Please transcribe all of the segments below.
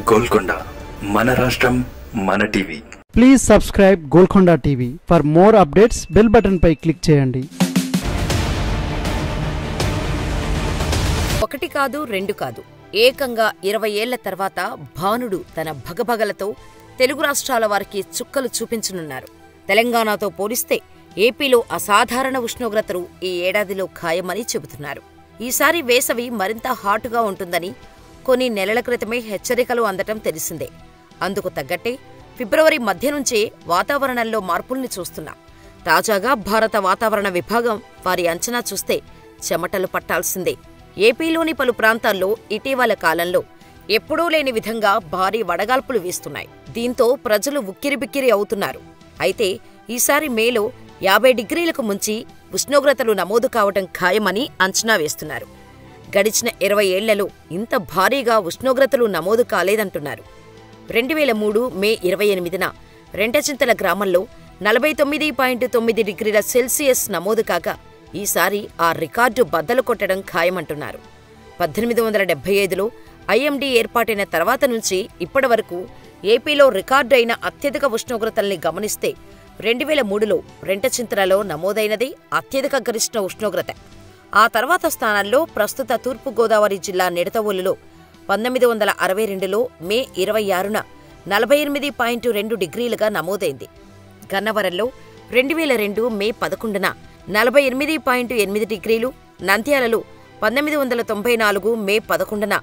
గోల్కొండ మన రాష్ట్రం మన TV. Please subscribe Golconda TV. For more updates bell button పై క్లిక్ చేయండి. ఒకటి కాదు రెండు కాదు, ఏకంగా 20 ఏళ్ల తర్వాత భానుడు తన భగభగలతో తెలుగు రాష్ట్రాల వారికి చుక్కలు చూపించనున్నారు. తెలంగాణతో పోలిస్తే ఏపీలో అసాధారణ ఉష్ణోగ్రతలు ఈ ఏడాదిలో ఖాయమని చెబుతున్నారు. ఈసారి వేసవి మరింత హాటుగా ఉంటుందని కొన్ని నెలల క్రితమే హెచ్చరికలు అందటం తెలిసిందే. అందుకు తగ్గట్టే ఫిబ్రవరి మధ్య నుంచే వాతావరణంలో మార్పుల్ని చూస్తున్నాం. తాజాగా భారత వాతావరణ విభాగం వారి అంచనా చూస్తే చెమటలు పట్టాల్సిందే. ఏపీలోని పలు ప్రాంతాల్లో ఇటీవల కాలంలో ఎప్పుడూ లేని విధంగా భారీ వడగాల్పులు వీస్తున్నాయి. దీంతో ప్రజలు ఉక్కిరిబిక్కిరి అవుతున్నారు. అయితే ఈసారి మేలో 50 డిగ్రీలకు ముంచి ఉష్ణోగ్రతలు నమోదు కావటం ఖాయమని అంచనా వేస్తున్నారు. గడిచిన 20 ఏళ్లలో ఇంత భారీగా ఉష్ణోగ్రతలు నమోదు కాలేదంటున్నారు. 2003 మే 28న రెంటచింతల గ్రామంలో 49.9 డిగ్రీల సెల్సియస్ నమోదు కాగా ఈసారి ఆ రికార్డు బద్దలు కొట్టడం ఖాయమంటున్నారు. 1875లో ఐఎండీ ఏర్పాటైన తర్వాత నుంచి ఇప్పటి వరకు ఏపీలో రికార్డు అయిన అత్యధిక ఉష్ణోగ్రతల్ని గమనిస్తే 2003లో రెంటచింతలలో నమోదైనది అత్యధిక గరిష్ట ఉష్ణోగ్రత. ఆ తర్వాత స్థానాల్లో ప్రస్తుత తూర్పుగోదావరి జిల్లా నిడదవోలులో 1962లో మే 26న 48.2 డిగ్రీలుగా నమోదైంది. గన్నవరంలో 2002 మే 11న 48.8 డిగ్రీలు, నంద్యాలలో 1994 మే 11న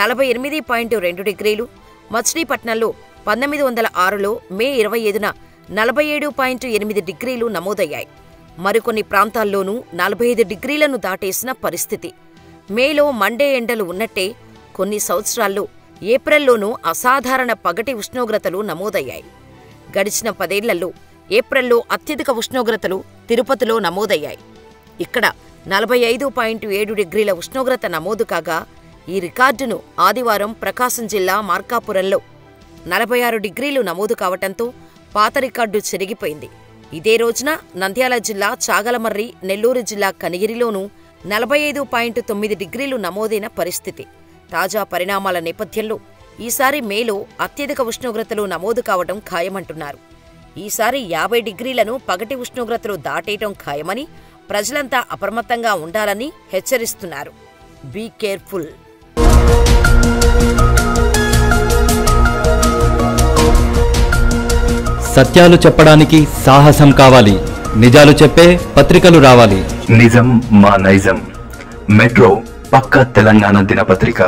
48.2 డిగ్రీలు, మచిలీపట్నంలో 1906లో మే 25న 47.8 డిగ్రీలు నమోదయ్యాయి. మరికొన్ని ప్రాంతాల్లోనూ 45 డిగ్రీలను దాటేసిన పరిస్థితి. మేలో మండే ఎండలు ఉన్నట్టే కొన్ని సంవత్సరాల్లో ఏప్రిల్లోనూ అసాధారణ పగటి ఉష్ణోగ్రతలు నమోదయ్యాయి. గడిచిన 10 ఏళ్లలో ఏప్రిల్లో అత్యధిక ఉష్ణోగ్రతలు తిరుపతిలో నమోదయ్యాయి. ఇక్కడ 45.7 డిగ్రీల ఉష్ణోగ్రత నమోదు కాగా ఈ రికార్డును ఆదివారం ప్రకాశం జిల్లా మార్కాపురంలో 46 డిగ్రీలు నమోదు కావటంతో పాత రికార్డు చెరిగిపోయింది. ఇదే రోజున నంద్యాల జిల్లా చాగలమర్రి, నెల్లూరు జిల్లా కనిగిరిలోనూ 45.9 డిగ్రీలు నమోదైన పరిస్థితి. తాజా పరిణామాల నేపథ్యంలో ఈసారి మేలో అత్యధిక ఉష్ణోగ్రతలు నమోదు కావడం ఖాయమంటున్నారు. ఈసారి 50 డిగ్రీలను పగటి ఉష్ణోగ్రతలు దాటేయటం ఖాయమని ప్రజలంతా అప్రమత్తంగా ఉండాలని హెచ్చరిస్తున్నారు. Be careful. సత్యాలు చెప్పడానికి సాహసం కావాలి. నిజాలు చెప్పే పత్రికలు రావాలి. నిజం మా నైజం. మెట్రో పక్క తెలంగాణ దినపత్రిక.